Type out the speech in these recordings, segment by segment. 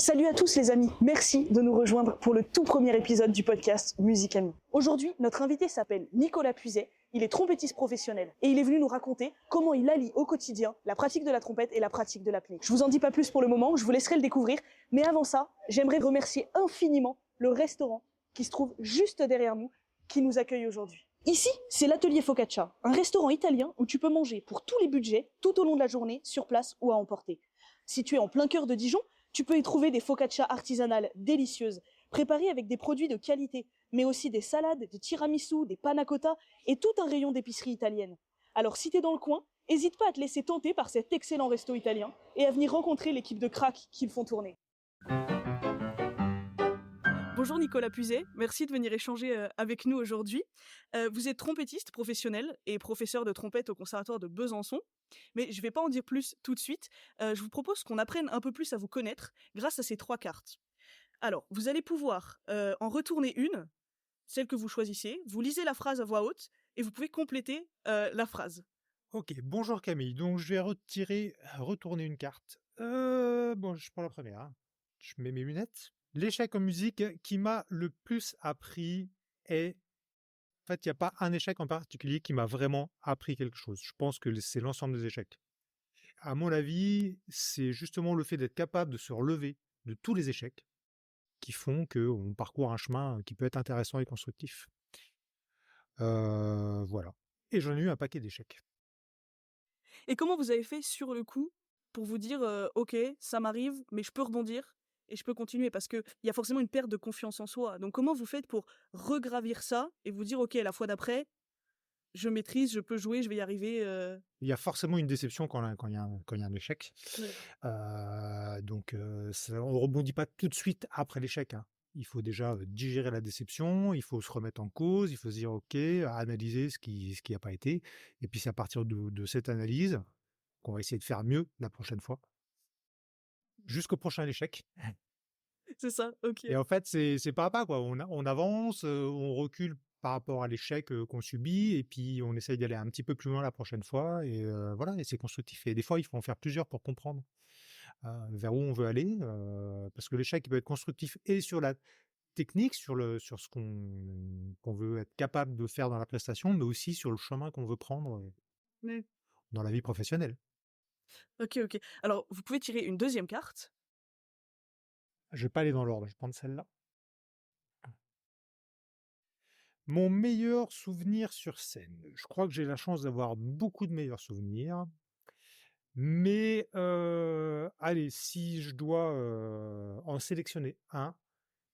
Salut à tous les amis, merci de nous rejoindre pour le tout premier épisode du podcast Musique Amie. Aujourd'hui, notre invité s'appelle Nicolas Puiset, il est trompettiste professionnel et il est venu nous raconter comment il allie au quotidien la pratique de la trompette et la pratique de l'apnée. Je vous en dis pas plus pour le moment, je vous laisserai le découvrir, mais avant ça, j'aimerais remercier infiniment le restaurant qui se trouve juste derrière nous, qui nous accueille aujourd'hui. Ici, c'est l'Atelier Focaccia, un restaurant italien où tu peux manger pour tous les budgets, tout au long de la journée, sur place ou à emporter. Situé en plein cœur de Dijon, tu peux y trouver des focaccias artisanales délicieuses, préparées avec des produits de qualité, mais aussi des salades, des tiramisus, des panna cotta et tout un rayon d'épicerie italienne. Alors si t'es dans le coin, n'hésite pas à te laisser tenter par cet excellent resto italien et à venir rencontrer l'équipe de cracks qui le font tourner. Bonjour Nicolas Puiset, merci de venir échanger avec nous aujourd'hui. Vous êtes trompettiste professionnel et professeur de trompette au Conservatoire de Besançon. Mais je ne vais pas en dire plus tout de suite. Je vous propose qu'on apprenne un peu plus à vous connaître grâce à ces 3 cartes. Alors, vous allez pouvoir en retourner une, celle que vous choisissez. Vous lisez la phrase à voix haute et vous pouvez compléter la phrase. Ok, bonjour Camille. Donc je vais retourner une carte. Bon, je prends la première. Hein. Je mets mes lunettes. L'échec en musique qui m'a le plus appris est... En fait, il n'y a pas un échec en particulier qui m'a vraiment appris quelque chose. Je pense que c'est l'ensemble des échecs. À mon avis, c'est justement le fait d'être capable de se relever de tous les échecs qui font qu'on parcourt un chemin qui peut être intéressant et constructif. Voilà. Et j'en ai eu un paquet d'échecs. Et comment vous avez fait sur le coup pour vous dire ok, ça m'arrive, mais je peux rebondir et je peux continuer, parce qu'il y a forcément une perte de confiance en soi. Donc comment vous faites pour regravir ça et vous dire ok, la fois d'après, je maîtrise, je peux jouer, je vais y arriver Il y a forcément une déception quand il y a un échec. Ouais. Donc, on ne rebondit pas tout de suite après l'échec. Hein. Il faut déjà digérer la déception, il faut se remettre en cause, il faut se dire ok, analyser ce qui n'a pas été. Et puis c'est à partir de cette analyse qu'on va essayer de faire mieux la prochaine fois. Jusqu'au prochain échec. C'est ça, ok. Et en fait, c'est pas à pas, quoi. On avance, on recule par rapport à l'échec qu'on subit, et puis on essaye d'aller un petit peu plus loin la prochaine fois, et voilà, et c'est constructif. Et des fois, il faut en faire plusieurs pour comprendre vers où on veut aller, parce que l'échec il peut être constructif et sur la technique, sur ce qu'on veut être capable de faire dans la prestation, mais aussi sur le chemin qu'on veut prendre Ouais. dans la vie professionnelle. Ok. Alors, vous pouvez tirer une deuxième carte. Je vais pas aller dans l'ordre, je vais prendre celle-là. Mon meilleur souvenir sur scène. Je crois que j'ai la chance d'avoir beaucoup de meilleurs souvenirs. Mais allez, si je dois en sélectionner un,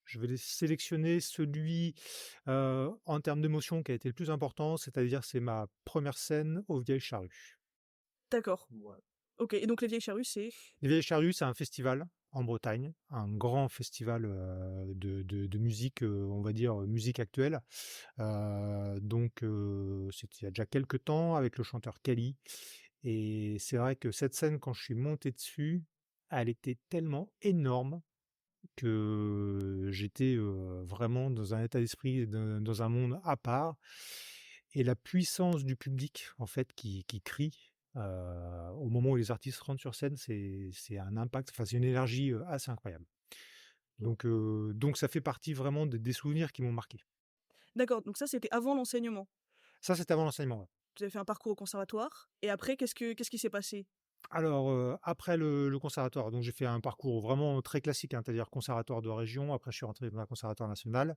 je vais sélectionner celui en termes d'émotion qui a été le plus important, c'est-à-dire c'est ma première scène aux Vieilles Charrues. D'accord. Ouais. Ok, et donc les Vieilles Charrues, c'est... Les Vieilles Charrues, c'est un festival en Bretagne, un grand festival de musique, on va dire musique actuelle. Donc c'était il y a déjà quelques temps avec le chanteur Kali. Et c'est vrai que cette scène, quand je suis monté dessus, elle était tellement énorme que j'étais vraiment dans un état d'esprit, dans un monde à part. Et la puissance du public, en fait, qui crie au moment où les artistes rentrent sur scène, c'est un impact, enfin, c'est une énergie assez incroyable. Donc ça fait partie vraiment des souvenirs qui m'ont marqué. D'accord, donc ça, c'était avant l'enseignement. Ça, c'était avant l'enseignement. Ouais. Vous avez fait un parcours au conservatoire, et après, qu'est-ce qui s'est passé? Alors, après le conservatoire, donc j'ai fait un parcours vraiment très classique, hein, c'est-à-dire conservatoire de région. Après, je suis rentré dans un conservatoire national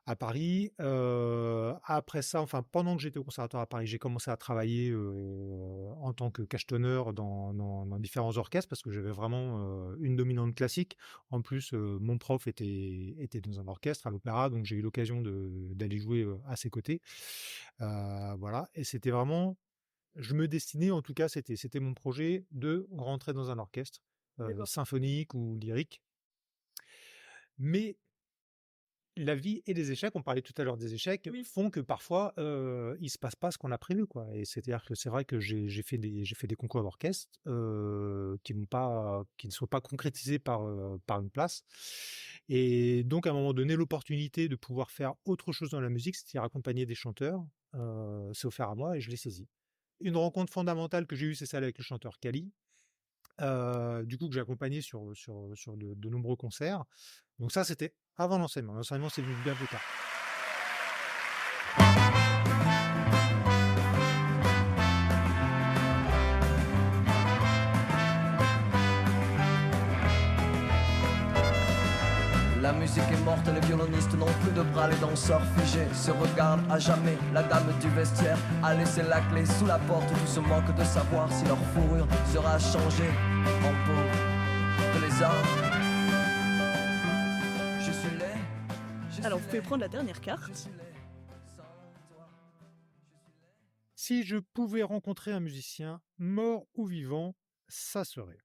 à Paris. Après ça, enfin, pendant que j'étais au conservatoire à Paris, j'ai commencé à travailler en tant que cachetonneur dans différents orchestres, parce que j'avais vraiment une dominante classique. En plus, mon prof était dans un orchestre à l'opéra, donc j'ai eu l'occasion d'aller jouer à ses côtés. Voilà, et c'était vraiment... Je me destinais, en tout cas, c'était mon projet de rentrer dans un orchestre symphonique ou lyrique. Mais la vie et les échecs, on parlait tout à l'heure des échecs, font que parfois il se passe pas ce qu'on a prévu, quoi. Et c'est-à-dire que c'est vrai que j'ai fait des concours d'orchestre qui ne sont pas concrétisés par une place. Et donc à un moment donné, l'opportunité de pouvoir faire autre chose dans la musique, c'est-à-dire accompagner des chanteurs, s'est offert à moi et je l'ai saisi. Une rencontre fondamentale que j'ai eue, c'est celle avec le chanteur Kali. du coup, que j'ai accompagné sur de nombreux concerts. Donc ça, c'était avant l'enseignement. L'enseignement, c'est venu bien plus tard. La musique est morte, les violonistes n'ont plus de bras, les danseurs figés se regardent à jamais. La dame du vestiaire a laissé la clé sous la porte, tout se moque de savoir si leur fourrure sera changée en peau de lézard. Je suis laid. Alors, vous pouvez prendre la dernière carte. Si je pouvais rencontrer un musicien, mort ou vivant, ça serait.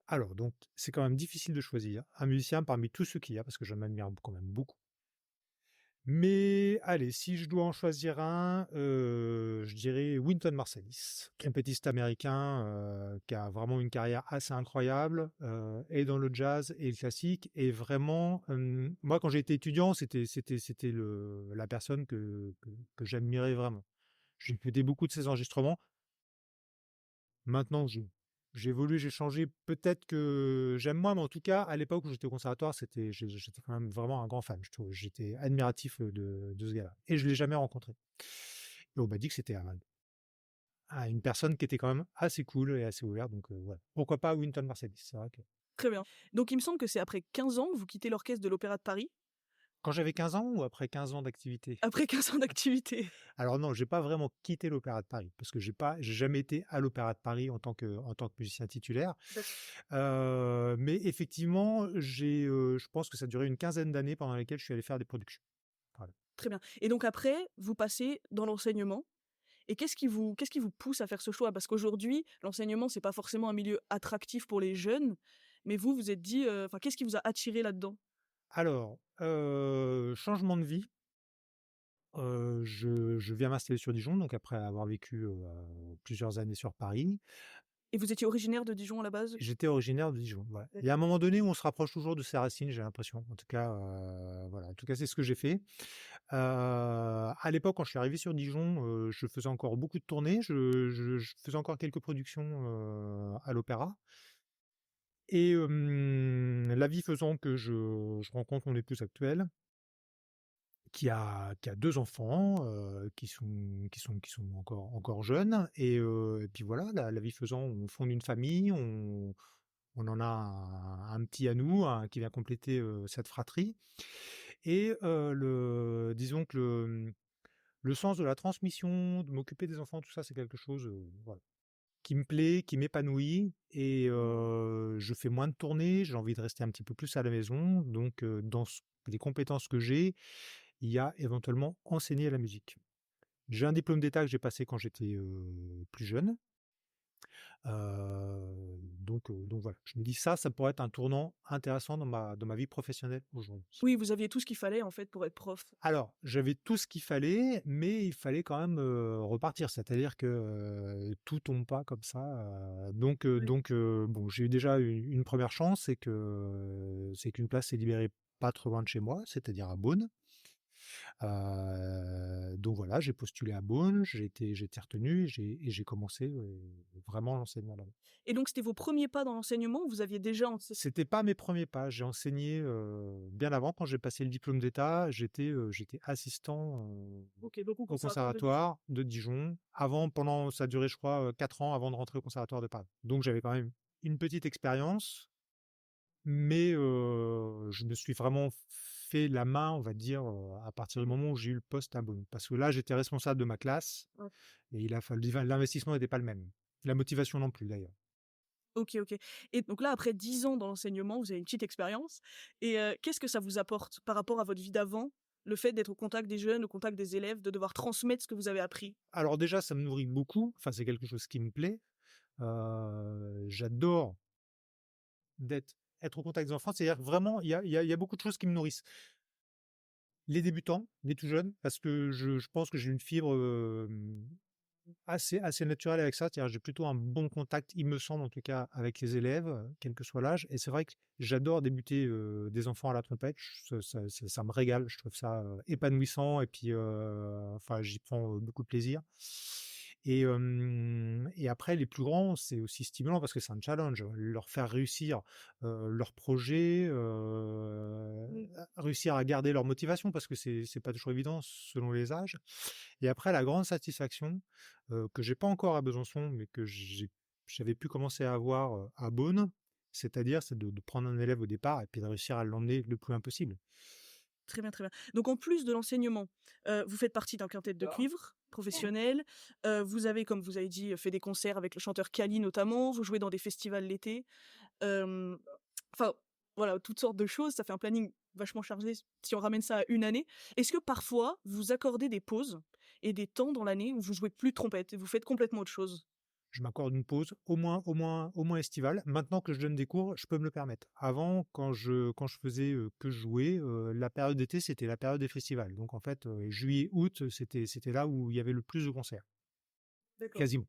Alors, donc, c'est quand même difficile de choisir un musicien parmi tous ceux qu'il y a, parce que j'en admire quand même beaucoup. Mais allez, si je dois en choisir un, je dirais Wynton Marsalis, trompettiste américain qui a vraiment une carrière assez incroyable, et dans le jazz et le classique. Et vraiment, moi, quand j'ai été étudiant, c'était la personne que j'admirais vraiment. J'ai écouté beaucoup de ses enregistrements. Maintenant, j'ai évolué, j'ai changé. Peut-être que j'aime moins, mais en tout cas, à l'époque où j'étais au conservatoire, j'étais quand même vraiment un grand fan. Je trouve, j'étais admiratif de ce gars-là. Et je l'ai jamais rencontré. Et on m'a dit que c'était une personne qui était quand même assez cool et assez ouverte. Donc voilà. Pourquoi pas Wynton Marsalis. C'est vrai que Très bien. Donc, il me semble que c'est après 15 ans que vous quittez l'orchestre de l'Opéra de Paris, quand j'avais 15 ans ou après 15 ans d'activité? après 15 ans d'activité. Alors non, j'ai pas vraiment quitté l'Opéra de Paris parce que j'ai jamais été à l'Opéra de Paris en tant que musicien titulaire. Mais effectivement, je pense que ça a duré une quinzaine d'années pendant lesquelles je suis allé faire des productions. Voilà. Très bien. Et donc après, vous passez dans l'enseignement. Et qu'est-ce qui vous pousse à faire ce choix? Parce qu'aujourd'hui, l'enseignement, c'est pas forcément un milieu attractif pour les jeunes, mais vous vous êtes dit, enfin, qu'est-ce qui vous a attiré là-dedans? Alors, changement de vie. Je viens m'installer sur Dijon, donc après avoir vécu plusieurs années sur Paris. Et vous étiez originaire de Dijon à la base? J'étais originaire de Dijon. Ouais. Il y a un D'accord. moment donné où on se rapproche toujours de ses racines, j'ai l'impression. En tout cas, voilà. En tout cas, c'est ce que j'ai fait. À l'époque, quand je suis arrivé sur Dijon, je faisais encore beaucoup de tournées. Je faisais encore quelques productions à l'opéra. Et la vie faisant que je rencontre mon épouse actuelle, qui a 2 enfants, qui sont encore jeunes. Et puis voilà, la vie faisant, on fonde une famille, on en a un petit à nous, qui vient compléter cette fratrie. Et disons que le sens de la transmission, de m'occuper des enfants, tout ça, c'est quelque chose voilà, qui me plaît, qui m'épanouit. Et je fais moins de tournées, j'ai envie de rester un petit peu plus à la maison. Donc, dans les compétences que j'ai, il y a éventuellement enseigner la musique. J'ai un diplôme d'État que j'ai passé quand j'étais plus jeune. Donc voilà, je me dis ça pourrait être un tournant intéressant dans ma vie professionnelle aujourd'hui. Oui, vous aviez tout ce qu'il fallait, en fait, pour être prof. Alors, j'avais tout ce qu'il fallait, mais il fallait quand même repartir. C'est-à-dire que tout tombe pas comme ça. Oui. Bon, j'ai eu déjà une première chance, c'est qu'une place s'est libérée pas trop loin de chez moi, c'est-à-dire à Beaune. Donc voilà, j'ai postulé à Beaune, j'ai été retenu et j'ai commencé vraiment l'enseignement là-bas. Et donc, c'était vos premiers pas dans l'enseignement ou vous aviez déjà C'était pas mes premiers pas. J'ai enseigné bien avant. Quand j'ai passé le diplôme d'État, j'étais assistant OK, donc au au conservatoire de conservatoire de Dijon. Ça a duré, je crois, 4 ans avant de rentrer au conservatoire de Paris. Donc j'avais quand même une petite expérience, mais je me suis vraiment fait la main, on va dire, à partir du moment où j'ai eu le poste à Beaune. Parce que là, j'étais responsable de ma classe Ouais. et l'investissement n'était pas le même. La motivation non plus, d'ailleurs. OK, OK. Et donc là, après 10 ans dans l'enseignement, vous avez une petite expérience. Et qu'est-ce que ça vous apporte par rapport à votre vie d'avant, le fait d'être au contact des jeunes, au contact des élèves, de devoir transmettre ce que vous avez appris? Alors déjà, ça me nourrit beaucoup. Enfin, c'est quelque chose qui me plaît. J'adore être au contact des enfants. C'est-à-dire que vraiment, il y a beaucoup de choses qui me nourrissent. Les débutants, les tout jeunes, parce que je pense que j'ai une fibre assez naturelle avec ça. C'est-à-dire que j'ai plutôt un bon contact, il me semble en tout cas, avec les élèves, quel que soit l'âge. Et c'est vrai que j'adore débuter des enfants à la trompette. Ça me régale. Je trouve ça épanouissant et puis enfin, j'y prends beaucoup de plaisir. Et après, les plus grands, c'est aussi stimulant parce que c'est un challenge. Leur faire réussir leur projet, réussir à garder leur motivation parce que c'est pas toujours évident selon les âges. Et après, la grande satisfaction que j'ai pas encore à Besançon, mais que j'avais pu commencer à avoir à Beaune, c'est-à-dire c'est de prendre un élève au départ et puis de réussir à l'emmener le plus loin possible. Très bien, très bien. Donc en plus de l'enseignement, vous faites partie d'un quintet de cuivre professionnel. Vous avez, comme vous avez dit, fait des concerts avec le chanteur Kali notamment. Vous jouez dans des festivals l'été. Hem, enfin, voilà, toutes sortes de choses. Ça fait un planning vachement chargé si on ramène ça à une année. Est-ce que parfois, vous accordez des pauses et des temps dans l'année où vous jouez plus de trompette et vous faites complètement autre chose? Je m'accorde une pause, au moins estivale. Maintenant que je donne des cours, je peux me le permettre. Avant, quand je faisais que jouer, la période d'été, c'était la période des festivals. Donc en fait, juillet, août, c'était là où il y avait le plus de concerts, D'accord. quasiment.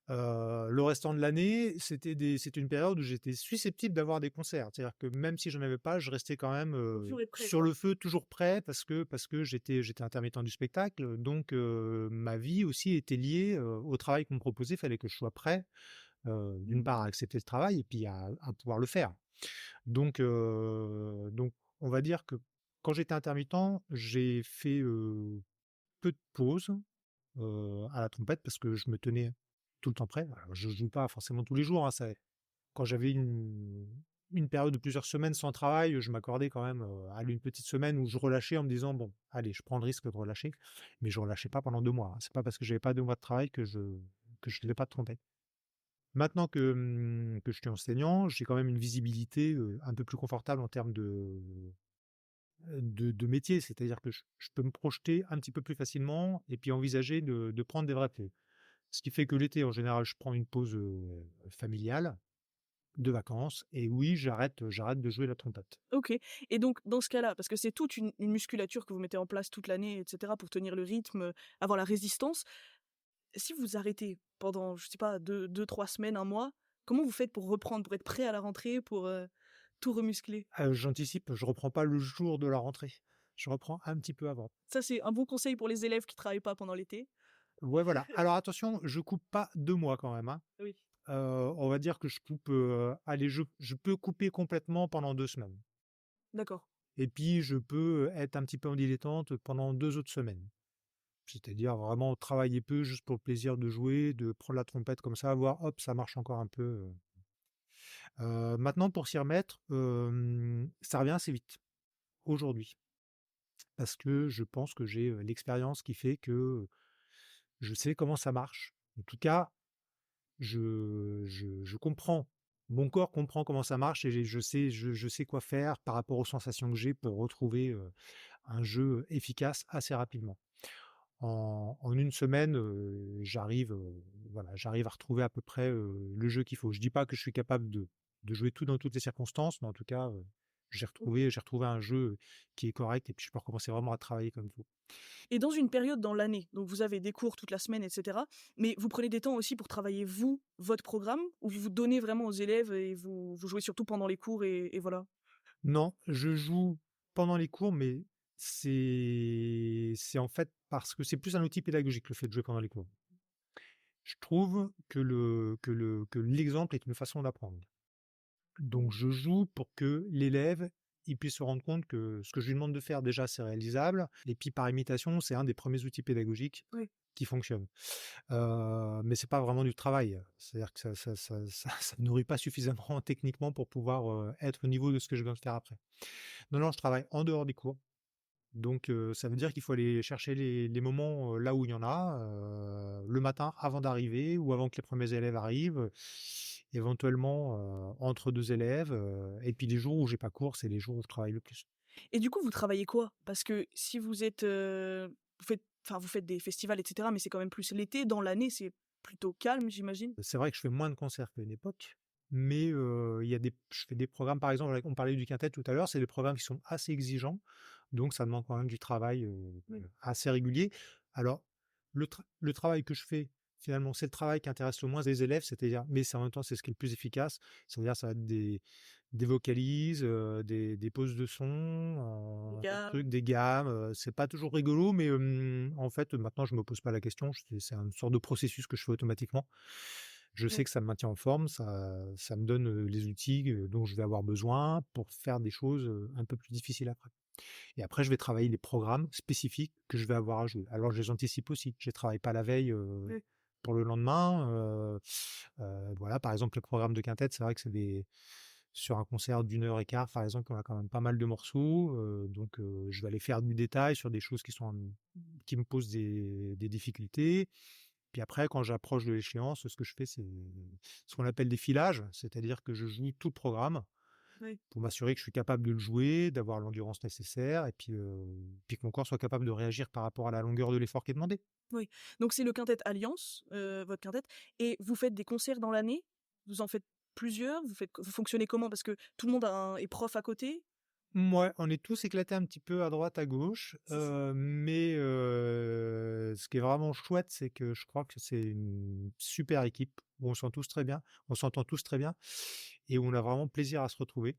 Le restant de l'année, c'était une période où j'étais susceptible d'avoir des concerts. C'est-à-dire que même si j'en avais pas, je restais quand même Toujours être prêt, sur quoi. le feu, toujours prêt, parce que j'étais intermittent du spectacle. Donc ma vie aussi était liée au travail qu'on me proposait. Il fallait que je sois prêt, d'une part à accepter le travail et puis à pouvoir le faire. Donc on va dire que quand j'étais intermittent, j'ai fait peu de pauses à la trompette parce que je me tenais tout le temps prêt. Alors, je joue pas forcément tous les jours, hein, quand j'avais une période de plusieurs semaines sans travail, je m'accordais quand même allez, une petite semaine où je relâchais en me disant bon, allez, je prends le risque de relâcher, mais je relâchais pas pendant 2 mois, hein. C'est pas parce que j'avais pas 2 mois de travail que je faisais pas de trompette. Maintenant que je suis enseignant, j'ai quand même une visibilité un peu plus confortable en termes de métier, c'est-à-dire que je peux me projeter un petit peu plus facilement et puis envisager de prendre des vrais plis. Ce qui fait que l'été, en général, je prends une pause familiale de vacances et oui, j'arrête de jouer la trompette. OK, et donc dans ce cas-là, parce que c'est toute une musculature que vous mettez en place toute l'année et cetera pour tenir le rythme, avoir la résistance. Si vous arrêtez pendant, je sais pas, 2-3 semaines, un mois, comment vous faites pour reprendre, pour être prêt à la rentrée, pour, tout remuscler? J'anticipe, je reprends pas le jour de la rentrée. Je reprends un petit peu avant. Ça, c'est un bon conseil pour les élèves qui travaillent pas pendant l'été. Ouais, voilà. Alors attention, je coupe pas 2 mois quand même, hein. Oui, On va dire que je coupe, allez, je peux couper complètement pendant 2 semaines d'accord. et puis je peux être un petit peu en dilettante pendant 2 autres semaines. C'est-à-dire vraiment travailler peu juste pour le plaisir de jouer, de prendre la trompette comme ça, voir hop, ça marche encore un peu. Maintenant pour s'y remettre, ça revient assez vite, aujourd'hui. Parce que je pense que j'ai, l'expérience qui fait que je sais comment ça marche. En tout cas, je comprends. Mon corps comprend comment ça marche et je sais quoi faire par rapport aux sensations que j'ai pour retrouver, un jeu efficace assez rapidement. En une semaine, j'arrive à retrouver à peu près, le jeu qu'il faut. Je dis pas que je suis capable de jouer tout dans toutes les circonstances, mais en tout cas, j'ai retrouvé un jeu qui est correct et puis je peux recommencer vraiment à travailler comme il faut. Et dans une période dans l'année, donc vous avez des cours toute la semaine et cetera, mais vous prenez des temps aussi pour travailler vous, votre programme? Ou vous vous donnez vraiment aux élèves et vous jouez surtout pendant les cours et voilà? Non, je joue pendant les cours, mais c'est en fait parce que c'est plus un outil pédagogique, le fait de jouer pendant les cours. Je trouve que l'exemple est une façon d'apprendre. Donc je joue pour que l'élève, il puisse se rendre compte que ce que je lui demande de faire déjà, c'est réalisable et puis par imitation, c'est un des premiers outils pédagogiques Oui. qui fonctionne. Mais c'est pas vraiment du travail. C'est-à-dire que ça me nourrit pas suffisamment techniquement pour pouvoir, être au niveau de ce que je viens de faire après. Non, non, je travaille en dehors des cours. Donc, ça veut dire qu'il faut aller chercher les moments, là où il y en a, le matin avant d'arriver ou avant que les premiers élèves arrivent, éventuellement, entre 2 élèves, et puis les jours où j'ai pas cours, c'est les jours où je travaille le plus. Et du coup, vous travaillez quoi? Parce que si vous êtes, vous faites des festivals et cetera, mais c'est quand même plus l'été. Dans l'année, c'est plutôt calme, j'imagine? C'est vrai que je fais moins de concerts qu'à une époque, mais, il y a je fais des programmes, par exemple, on parlait du quintet tout à l'heure, c'est des programmes qui sont assez exigeants, donc ça demande quand même du travail, Oui. assez régulier. Alors, le travail que je fais, finalement, c'est le travail qui intéresse le moins les élèves, c'est-à-dire mais c'est en même temps, c'est ce qui est le plus efficace, c'est-à-dire ça va être des vocalises, des poses de son, des gammes. C'est pas toujours rigolo, mais en fait, maintenant, je me pose pas la question. C'est une sorte de processus que je fais automatiquement. Je sais que ça me maintient en forme, ça me donne les outils dont je vais avoir besoin pour faire des choses un peu plus difficiles après. Et après, je vais travailler les programmes spécifiques que je vais avoir à jouer. Alors, je les anticipe aussi. Je ne travaille pas la veille pour le lendemain. Voilà, par exemple, le programme de quintette, c'est vrai que sur un concert d'1 heure et quart, par exemple, on a quand même pas mal de morceaux. Donc, je vais aller faire du détail sur des choses qui me posent des difficultés. Puis après, quand j'approche de l'échéance, ce que je fais, c'est ce qu'on appelle des filages, c'est-à-dire que je joue tout le programme pour m'assurer que je suis capable de le jouer, d'avoir l'endurance nécessaire, et puis que mon corps soit capable de réagir par rapport à la longueur de l'effort qui est demandé. Oui, donc c'est le Quintet Alliance, votre quintet, et vous faites des concerts dans l'année? Vous en faites plusieurs? Vous fonctionnez comment? Parce que tout le monde est prof à côté? Ouais, on est tous éclatés un petit peu à droite, à gauche, mais ce qui est vraiment chouette, c'est que je crois que c'est une super équipe où on s'entend tous très bien, et où on a vraiment plaisir à se retrouver.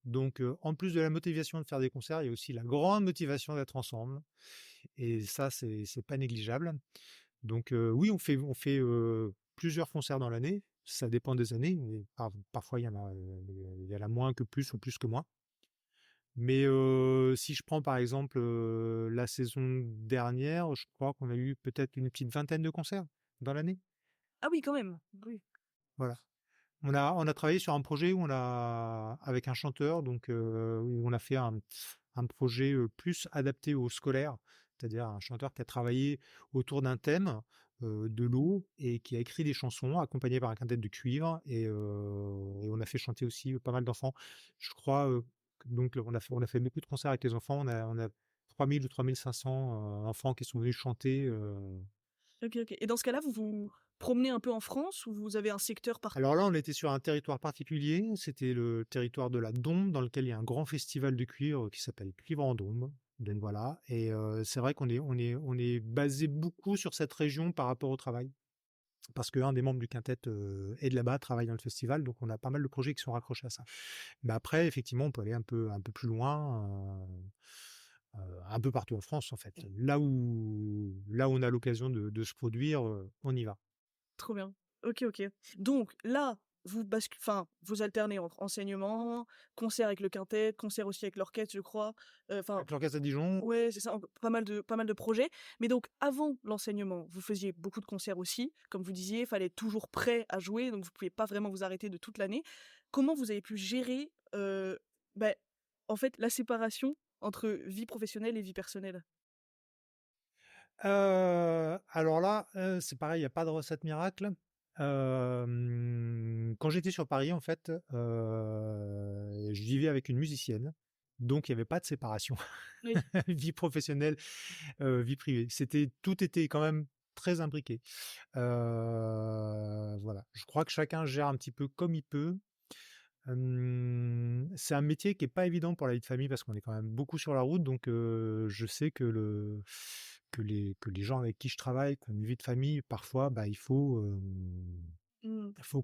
Donc, en plus de la motivation de faire des concerts, il y a aussi la grande motivation d'être ensemble, et ça, c'est pas négligeable. Donc, oui, on fait plusieurs concerts dans l'année. Ça dépend des années, mais parfois il y en a moins que plus ou plus que moins. Mais si je prends par exemple la saison dernière, je crois qu'on a eu peut-être une petite vingtaine de concerts dans l'année. Ah oui, quand même. Oui. Voilà. On a travaillé sur un projet où avec un chanteur, donc où on a fait un projet plus adapté aux scolaires, c'est-à-dire un chanteur qui a travaillé autour d'un thème de l'eau et qui a écrit des chansons accompagnées par un quintet de cuivre, et on a fait chanter aussi pas mal d'enfants. Je crois donc on a fait beaucoup de concerts avec les enfants. On a 3000 ou 3500 enfants qui sont venus chanter. Ok. Et dans ce cas-là, vous vous promenez un peu en France, ou vous avez un secteur particulier? Alors là, on était sur un territoire particulier. C'était le territoire de la Dombe, dans lequel il y a un grand festival de cuivre qui s'appelle Cuivre en Dombe. Donc voilà. Et c'est vrai qu'on est basé beaucoup sur cette région par rapport au travail, parce qu'un des membres du quintet est de là-bas, travaille dans le festival, donc on a pas mal de projets qui sont raccrochés à ça. Mais après, effectivement, on peut aller un peu plus loin, un peu partout en France, en fait. Là où on a l'occasion de se produire, on y va. Trop bien. Ok. Donc là, vous alternez entre enseignement, concert avec le quintet, concert aussi avec l'orchestre, je crois. Avec l'orchestre à Dijon. Ouais, c'est ça, pas mal de projets. Mais donc, avant l'enseignement, vous faisiez beaucoup de concerts aussi. Comme vous disiez, il fallait toujours prêt à jouer, donc vous ne pouvez pas vraiment vous arrêter de toute l'année. Comment vous avez pu gérer, en fait, la séparation entre vie professionnelle et vie personnelle? Alors là, c'est pareil, il y a pas de recette miracle. Quand j'étais sur Paris, en fait, je vivais avec une musicienne, donc il y avait pas de séparation. Oui. Vie professionnelle, vie privée. Tout était quand même très imbriqué. Voilà. Je crois que chacun gère un petit peu comme il peut. C'est un métier qui est pas évident pour la vie de famille, parce qu'on est quand même beaucoup sur la route, donc je sais que les gens avec qui je travaille, qui ont une vie de famille, parfois, il faut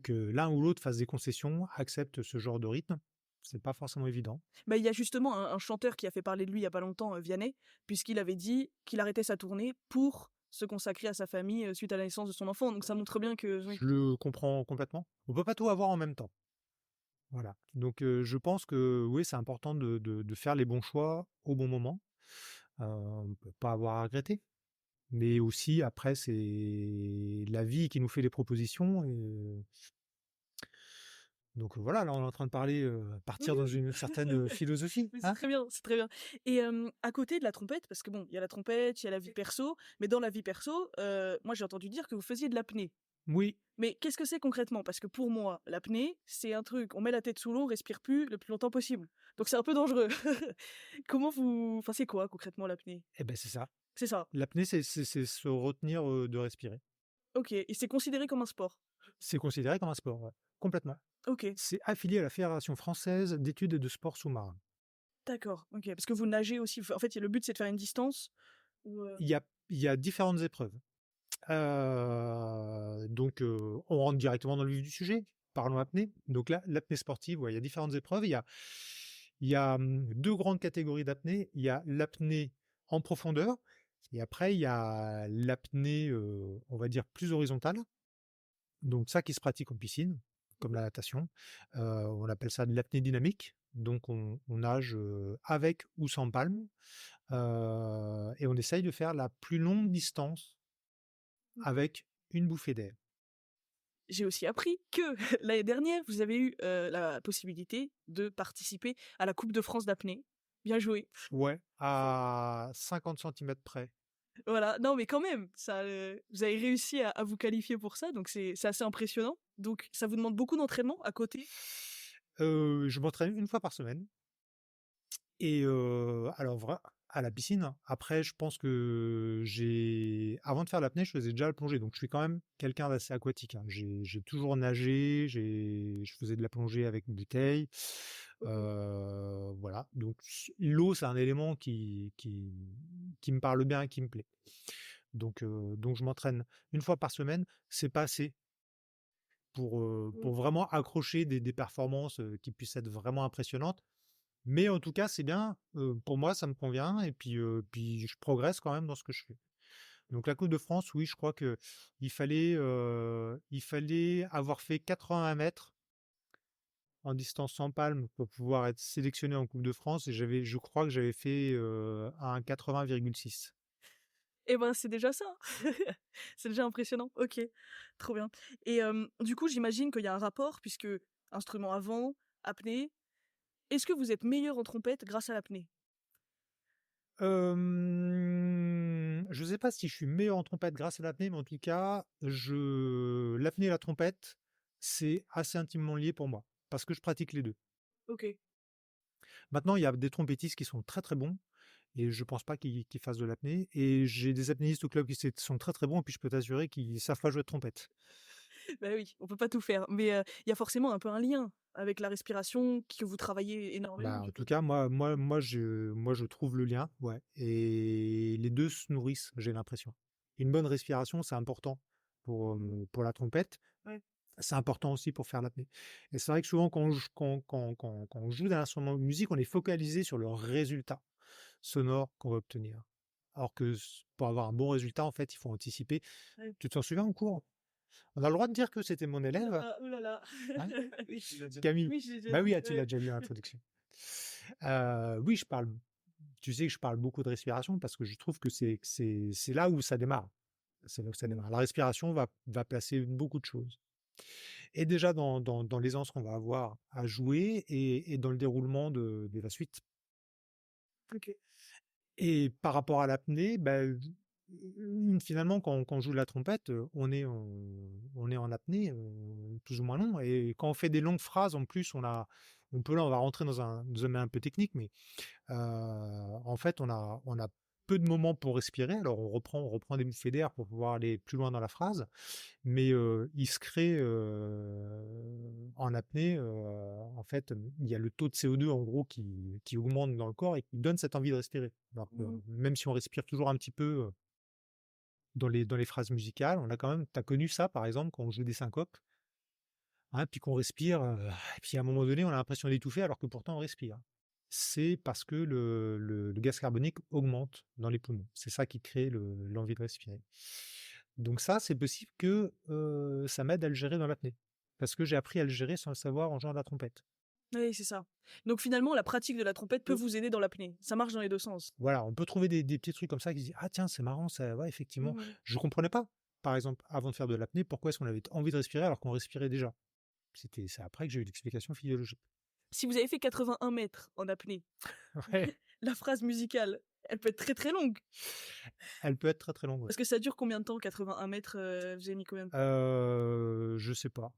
que l'un ou l'autre fasse des concessions, accepte ce genre de rythme. C'est pas forcément évident. Il y a justement un chanteur qui a fait parler de lui il y a pas longtemps, Vianney, puisqu'il avait dit qu'il arrêtait sa tournée pour se consacrer à sa famille suite à la naissance de son enfant. Donc ça montre bien que... Oui. Je le comprends complètement. On peut pas tout avoir en même temps. Voilà. Donc je pense que oui, c'est important de faire les bons choix au bon moment. On ne peut pas avoir à regretter. Mais aussi, après, c'est la vie qui nous fait des propositions. Donc voilà, là, on est en train de partir dans une certaine philosophie. Oui, c'est très bien, c'est très bien. Et à côté de la trompette, parce que bon, il y a la trompette, il y a la vie perso, mais dans la vie perso, moi j'ai entendu dire que vous faisiez de l'apnée. Oui. Mais qu'est-ce que c'est concrètement? Parce que pour moi, l'apnée, c'est un truc, on met la tête sous l'eau, on respire plus le plus longtemps possible. Donc c'est un peu dangereux. Enfin, c'est quoi concrètement l'apnée? Eh ben c'est ça. C'est ça. L'apnée, c'est se retenir de respirer. Ok, et c'est considéré comme un sport? C'est considéré comme un sport, ouais. Complètement. Ok. C'est affilié à la Fédération française d'études et de sports sous-marins. D'accord, ok. Parce que vous nagez aussi. En fait, le but, c'est de faire une distance. Il y a différentes épreuves. Donc, on rentre directement dans le vif du sujet. parlons apnée. Donc là, l'apnée sportive, ouais, il y a différentes épreuves. Il y a 2 grandes catégories d'apnée. Il y a l'apnée en profondeur et après il y a l'apnée, on va dire plus horizontale. Donc ça qui se pratique en piscine, comme la natation. On appelle ça de l'apnée dynamique. Donc on nage, avec ou sans palme, et on essaye de faire la plus longue distance avec une bouffée d'air. J'ai aussi appris que l'année dernière, vous avez eu la possibilité de participer à la Coupe de France d'apnée. Bien joué. Ouais, à 50 centimètres près. Voilà, non mais quand même, ça, vous avez réussi à vous qualifier pour ça, donc c'est assez impressionnant. Donc ça vous demande beaucoup d'entraînement à côté? Je m'entraîne 1 fois par semaine et alors à la piscine. Après, je pense que avant de faire l'apnée, je faisais déjà la plongée, donc je suis quand même quelqu'un d'assez aquatique, hein. J'ai toujours nagé, je faisais de la plongée avec une bouteille, voilà. Donc l'eau, c'est un élément qui me parle bien et qui me plaît. Donc je m'entraîne 1 fois par semaine, c'est pas assez pour vraiment accrocher des performances, qui puissent être vraiment impressionnantes. Mais en tout cas, c'est bien, pour moi, ça me convient et puis je progresse quand même dans ce que je fais. Donc la Coupe de France, oui, je crois que il fallait avoir fait 81 mètres en distance sans palme pour pouvoir être sélectionné en Coupe de France et je crois que j'avais fait, un 80,6. Eh ben, c'est déjà ça. C'est déjà impressionnant. OK, trop bien. Et du coup, j'imagine qu'il y a un rapport puisque instrument à vent, apnée. Est-ce que vous êtes meilleur en trompette grâce à l'apnée? Je sais pas si je suis meilleur en trompette grâce à l'apnée, mais en tout cas, l'apnée et la trompette, c'est assez intimement lié pour moi, parce que je pratique les 2. OK. Maintenant, il y a des trompettistes qui sont très, très bons et je pense pas qu'ils fassent de l'apnée et j'ai des apnéistes au club qui sont très, très bons et puis je peux t'assurer qu'ils savent pas jouer de trompette. Bah oui, on peut pas tout faire, mais il y a forcément un peu un lien avec la respiration que vous travaillez énormément, Bah, en je tout pense. cas, moi, je trouve le lien, ouais, et les 2 se nourrissent, j'ai l'impression. Une bonne respiration, c'est important pour la trompette. Ouais. C'est important aussi pour faire l'apnée. Et c'est vrai que souvent, quand on joue d'un instrument de musique, on est focalisé sur le résultat sonore qu'on va obtenir. Alors que pour avoir un bon résultat, en fait, il faut anticiper. Ouais. Tu t'en souviens en cours? On a le droit de dire que c'était mon élève, Ouh là là. hein, Oui. Camille? Oui, j'ai déjà Bah oui, dit, tu l'as déjà dit à l'introduction. Oui, tu sais que je parle beaucoup de respiration parce que je trouve que c'est là où ça démarre. C'est là où ça démarre. La respiration va placer beaucoup de choses. Et déjà dans l'aisance qu'on va avoir à jouer et dans le déroulement de la suite. OK. Et par rapport à l'apnée, finalement, quand on joue de la trompette, on est en apnée, plus ou moins long. Et quand on fait des longues phrases, en plus, on va rentrer dans un domaine un peu technique, mais en fait, on a peu de moments pour respirer. Alors, on reprend des bouffées d'air pour pouvoir aller plus loin dans la phrase, mais il se crée en apnée, en fait, il y a le taux de CO2 en gros qui augmente dans le corps et qui donne cette envie de respirer. Alors que, Mmh. même si on respire toujours un petit peu dans les phrases musicales, on a quand même, t'as connu ça par exemple quand on joue des syncopes, hein, puis qu'on respire, et puis à un moment donné on a l'impression d'étouffer alors que pourtant on respire. C'est parce que le gaz carbonique augmente dans les poumons. C'est ça qui crée l'envie de respirer. Donc ça, c'est possible que ça m'aide à le gérer dans l'apnée. Parce que j'ai appris à le gérer sans le savoir en jouant de la trompette. Oui, c'est ça. Donc finalement, la pratique de la trompette peut vous aider dans l'apnée. Ça marche dans les 2 sens. Voilà, on peut trouver des petits trucs comme ça qui se disent ah tiens, c'est marrant, ça, ouais, effectivement. Mmh. Je comprenais pas, par exemple, avant de faire de l'apnée, pourquoi est-ce qu'on avait envie de respirer alors qu'on respirait déjà. C'est après que j'ai eu l'explication physiologique. Si vous avez fait 81 mètres en apnée, Ouais, la phrase musicale, elle peut être très très longue. elle peut être très très longue. Ouais. Parce que ça dure combien de temps, 81 mètres vous avez mis combien de temps? Je sais pas.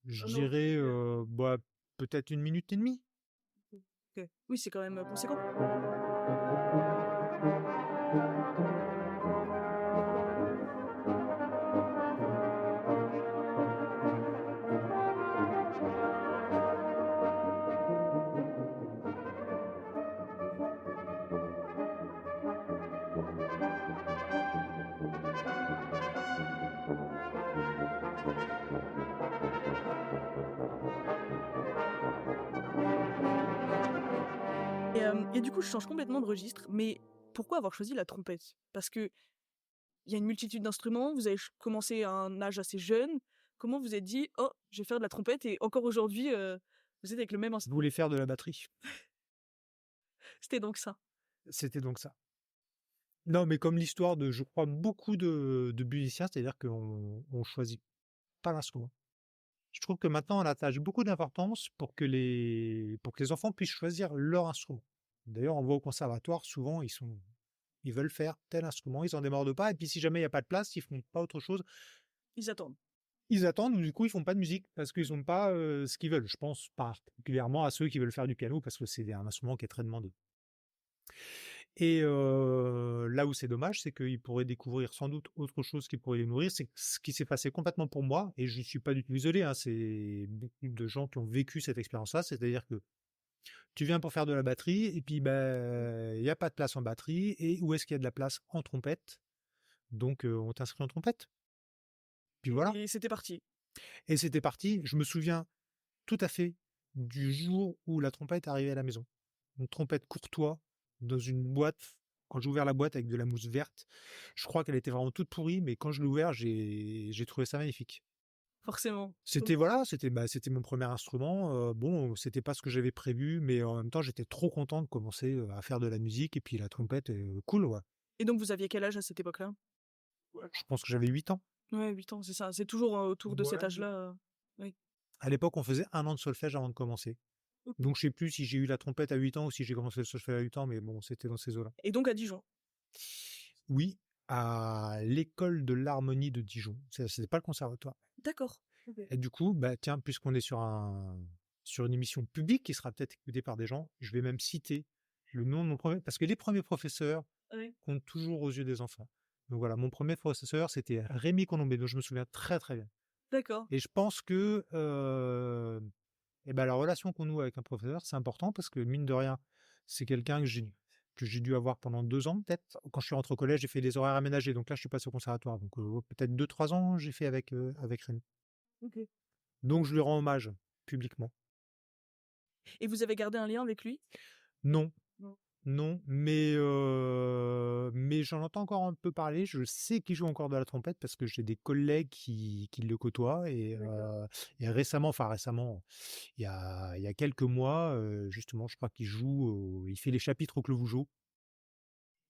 Je Un ordre dirais d'idée. peut-être 1 minute et demie. Ok. Oui, c'est quand même conséquent. Et du coup, je change complètement de registre, mais pourquoi avoir choisi la trompette? Parce que il y a une multitude d'instruments, vous avez commencé à un âge assez jeune. Comment vous êtes dit, oh, je vais faire de la trompette et encore aujourd'hui, vous êtes avec le même Je instrument? voulais faire de la batterie. C'était donc ça. C'était donc ça. Non, mais comme l'histoire de, je crois, beaucoup de musiciens, c'est-à-dire qu'on choisit pas l'instrument. Je trouve que maintenant, on attache beaucoup d'importance pour que les enfants puissent choisir leur instrument. D'ailleurs, on voit au conservatoire, souvent, ils veulent faire tel instrument, ils en démordent pas, et puis si jamais il n'y a pas de place, ils font pas autre chose. Ils attendent. Ils attendent, ou du coup, ils font pas de musique, parce qu'ils n'ont pas ce qu'ils veulent. Je pense particulièrement à ceux qui veulent faire du piano, parce que c'est un instrument qui est très demandé. Et là où c'est dommage, c'est qu'ils pourraient découvrir sans doute autre chose qui pourrait les nourrir. C'est ce qui s'est passé complètement pour moi, et je ne suis pas du tout isolé, hein, c'est beaucoup de gens qui ont vécu cette expérience-là, c'est-à-dire que tu viens pour faire de la batterie, et puis il n'y a pas de place en batterie, et où est-ce qu'il y a de la place en trompette? Donc on t'inscrit en trompette. Puis voilà. Et c'était parti. Et c'était parti. Je me souviens tout à fait du jour où la trompette est arrivée à la maison. Une trompette Courtois dans une boîte. Quand j'ai ouvert la boîte avec de la mousse verte, je crois qu'elle était vraiment toute pourrie, mais quand je l'ai ouvert, j'ai trouvé ça magnifique. Forcément. C'était c'était mon premier instrument. Bon, c'était pas ce que j'avais prévu, mais en même temps, j'étais trop content de commencer à faire de la musique, et puis la trompette, cool, ouais. Et donc, vous aviez quel âge à cette époque-là? Je pense que j'avais 8 ans. Ouais, 8 ans, c'est ça. C'est toujours autour de cet Ouais. âge-là. À l'époque, on faisait 1 an de solfège avant de commencer. Ok. Donc, je sais plus si j'ai eu la trompette à 8 ans ou si j'ai commencé le solfège à 8 ans, mais bon, c'était dans ces eaux-là. Et donc à Dijon. Oui, à l'école de l'harmonie de Dijon. C'était pas le conservatoire. D'accord. Et du coup, tiens, puisqu'on est sur une émission publique qui sera peut-être écoutée par des gens, je vais même citer le nom de mon premier, parce que les premiers professeurs Ouais. comptent toujours aux yeux des enfants. Donc voilà, mon premier professeur, c'était Rémi Colombet, dont je me souviens très très bien. D'accord. Et je pense que la relation qu'on noue avec un professeur, c'est important, parce que mine de rien, c'est quelqu'un que j'ai dû avoir pendant 2 ans, peut-être. Quand je suis rentré au collège, j'ai fait des horaires aménagés. Donc là, je suis passé au conservatoire. Donc peut-être 2-3 ans, j'ai fait avec Rémi. Ok. Donc je lui rends hommage publiquement. Et vous avez gardé un lien avec lui? Non. Non. Non, mais j'en entends encore un peu parler. Je sais qu'il joue encore de la trompette parce que j'ai des collègues qui le côtoient, et récemment, il y a quelques mois, justement, je crois qu'il joue, il fait les chapitres au Clos Vougeot.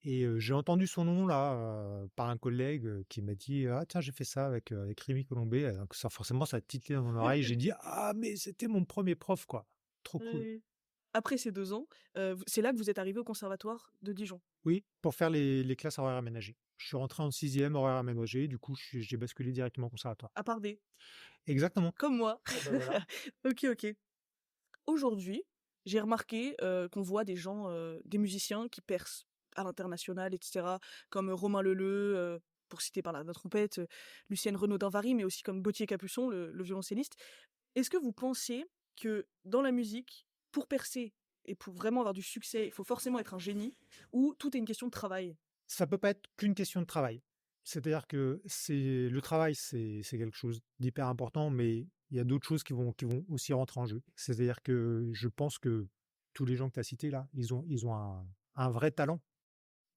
Et j'ai entendu son nom là par un collègue qui m'a dit: «Ah tiens, j'ai fait ça avec Rémi Colombet», donc ça forcément ça a titillé dans mon oreille. J'ai dit: «Ah mais c'était mon premier prof, quoi, trop cool». Ouais. Après ces 2 ans, c'est là que vous êtes arrivé au conservatoire de Dijon? Oui, pour faire les classes horaires aménagées. Je suis rentré en 6e horaire aménagé, du coup j'ai basculé directement au conservatoire. À Pardé? Exactement. Comme moi. Voilà. Ok. Aujourd'hui, j'ai remarqué qu'on voit des gens, des musiciens qui percent à l'international, etc., comme Romain Leleu, pour citer par là la trompette, Lucienne Renaudin-Vary, mais aussi comme Bottier Capuçon, le violoncelliste. Est-ce que vous pensez que dans la musique, pour percer et pour vraiment avoir du succès, il faut forcément être un génie, ou tout est une question de travail? Ça peut pas être qu'une question de travail. C'est-à-dire que le travail, c'est quelque chose d'hyper important, mais il y a d'autres choses qui vont aussi rentrer en jeu. C'est-à-dire que je pense que tous les gens que tu as cités là, ils ont un vrai talent.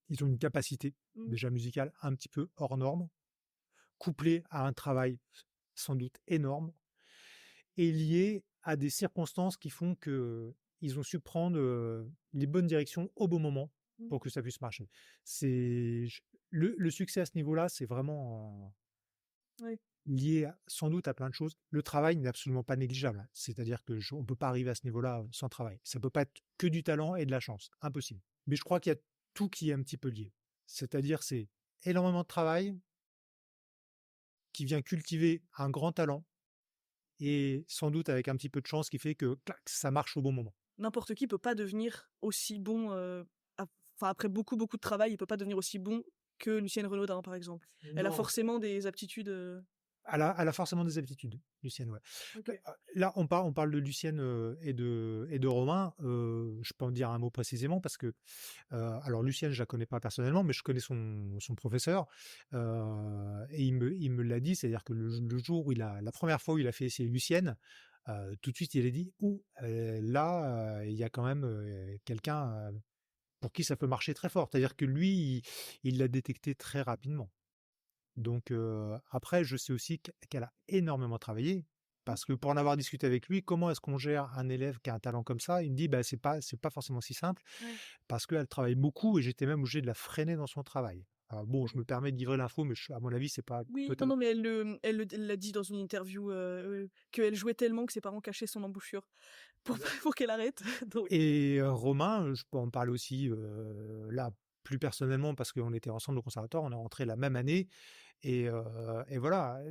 Ils ont une capacité déjà musicale un petit peu hors norme, couplée à un travail sans doute énorme, et lié à des circonstances qui font que ils ont su prendre les bonnes directions au bon moment pour que ça puisse marcher. Le succès à ce niveau-là, c'est vraiment lié sans doute à plein de choses. Le travail n'est absolument pas négligeable. C'est-à-dire que on peut pas arriver à ce niveau-là sans travail. Ça peut pas être que du talent et de la chance. Impossible. Mais je crois qu'il y a tout qui est un petit peu lié. C'est-à-dire, c'est énormément de travail qui vient cultiver un grand talent, et sans doute avec un petit peu de chance qui fait que clac, ça marche au bon moment. N'importe qui peut pas devenir aussi bon, après beaucoup de travail, il peut pas devenir aussi bon que Lucienne Renaudin, par exemple. Elle a forcément des aptitudes. Elle a forcément des aptitudes, Lucienne, ouais. Ok. Là, on parle de Lucienne et de Romain. Je peux en dire un mot précisément parce que, alors Lucienne, je la connais pas personnellement, mais je connais son professeur, et il me l'a dit, c'est-à-dire que le jour où la première fois où il a fait essayer Lucienne, tout de suite, il a dit: «Ouh, là, il y a quand même, quelqu'un, pour qui ça peut marcher très fort». C'est-à-dire que lui, il l'a détecté très rapidement. Donc après, je sais aussi qu'elle a énormément travaillé parce que pour en avoir discuté avec lui, comment est-ce qu'on gère un élève qui a un talent comme ça? Il me dit: «Bah, c'est pas forcément si simple Ouais. parce qu'elle travaille beaucoup et j'étais même obligé de la freiner dans son travail». Alors bon, je me permets de livrer l'info, mais à mon avis, c'est pas Oui, non, totalement. non, mais elle l'a dit dans une interview, qu'elle jouait tellement que ses parents cachaient son embouchure pour pour qu'elle arrête. Donc Et Romain, je peux en parler aussi, là, plus personnellement parce qu'on était ensemble au conservatoire, on est rentrés la même année et voilà.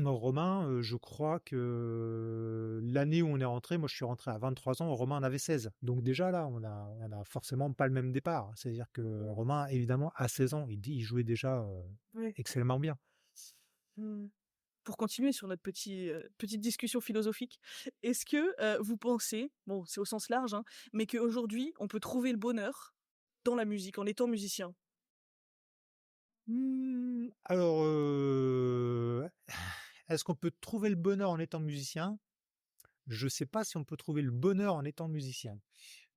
Romain, je crois que l'année où on est rentrés, moi je suis rentré à 23 ans, Romain en avait 16. Donc déjà là, on a forcément pas le même départ. C'est-à-dire que Romain, évidemment, à 16 ans, il jouait déjà, ouais. excellemment bien. Mmh. Pour continuer sur notre petite discussion philosophique, est-ce que, vous pensez, bon, c'est au sens large, hein, mais qu'aujourd'hui, on peut trouver le bonheur dans la musique, en étant musicien? Alors, est-ce qu'on peut trouver le bonheur en étant musicien? Je sais pas si on peut trouver le bonheur en étant musicien.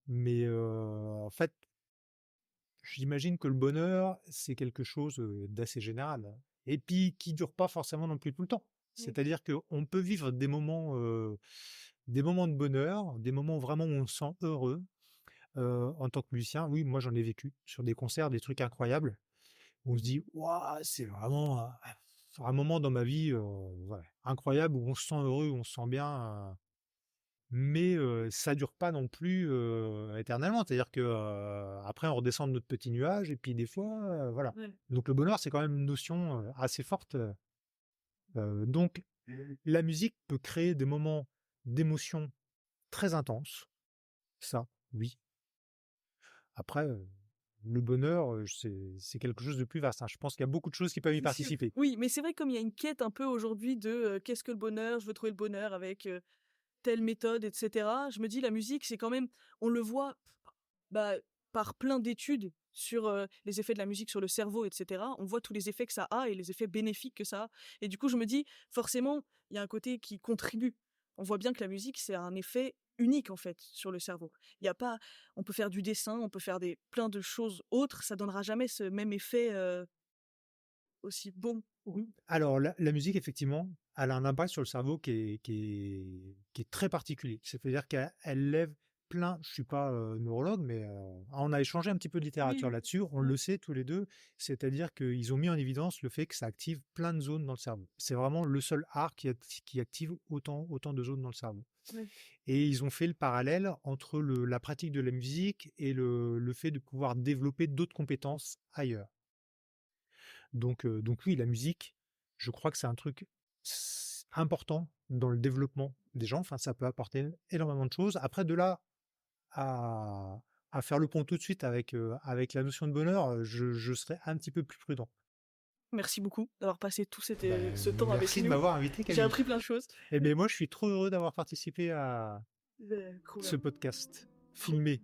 Mais, en fait, j'imagine que le bonheur, c'est quelque chose, d'assez général et puis qui dure pas forcément non plus tout le temps. Oui. C'est-à-dire qu'on peut vivre des moments de bonheur, des moments vraiment où on se sent heureux, en tant que musicien. Oui, moi j'en ai vécu sur des concerts, des trucs incroyables où on se dit: «Waouh, c'est vraiment, un moment dans ma vie, ouais, incroyable où on se sent heureux, où on se sent bien», mais ça dure pas non plus, éternellement. C'est-à-dire que, après on redescend de notre petit nuage et puis des fois, voilà. Ouais. Donc le bonheur, c'est quand même une notion, assez forte, donc la musique peut créer des moments d'émotion très intenses, ça, oui. Après, le bonheur, c'est quelque chose de plus vaste, hein. Je pense qu'il y a beaucoup de choses qui peuvent y C'est sûr. participer. Oui, mais c'est vrai comme il y a une quête un peu aujourd'hui de, qu'est-ce que le bonheur? Je veux trouver le bonheur avec, telle méthode et cetera. Je me dis la musique, c'est quand même on le voit, bah, par plein d'études sur, les effets de la musique sur le cerveau et cetera. On voit tous les effets que ça a et les effets bénéfiques que ça a et du coup, je me dis forcément, il y a un côté qui contribue. On voit bien que la musique, c'est un effet unique, en fait, sur le cerveau. Il y a pas on peut faire du dessin, on peut faire des plein de choses autres, ça donnera jamais ce même effet, aussi bon. Oui. Alors la musique effectivement, elle a un impact sur le cerveau qui est très particulier. C'est-à-dire qu'elle lève plein je suis pas, neurologue, mais, on a échangé un petit peu de Oui, littérature oui. là-dessus, on Ouais. le sait tous les 2. C'est-à-dire qu'ils ont mis en évidence le fait que ça active plein de zones dans le cerveau. C'est vraiment le seul art qui active autant de zones dans le cerveau Ouais. et ils ont fait le parallèle entre la pratique de la musique et le fait de pouvoir développer d'autres compétences ailleurs. Donc oui, la musique, je crois que c'est un truc important dans le développement des gens. Enfin, ça peut apporter énormément de choses. Après, de là à, à faire le pont tout de suite avec la notion de bonheur, je serais un petit peu plus prudent. Merci beaucoup d'avoir passé tout Ben, ce temps avec merci de nous. m'avoir invité, J'ai Camille. appris plein de choses. Et bien moi, je suis trop heureux d'avoir participé à Trop ce bien. podcast filmé.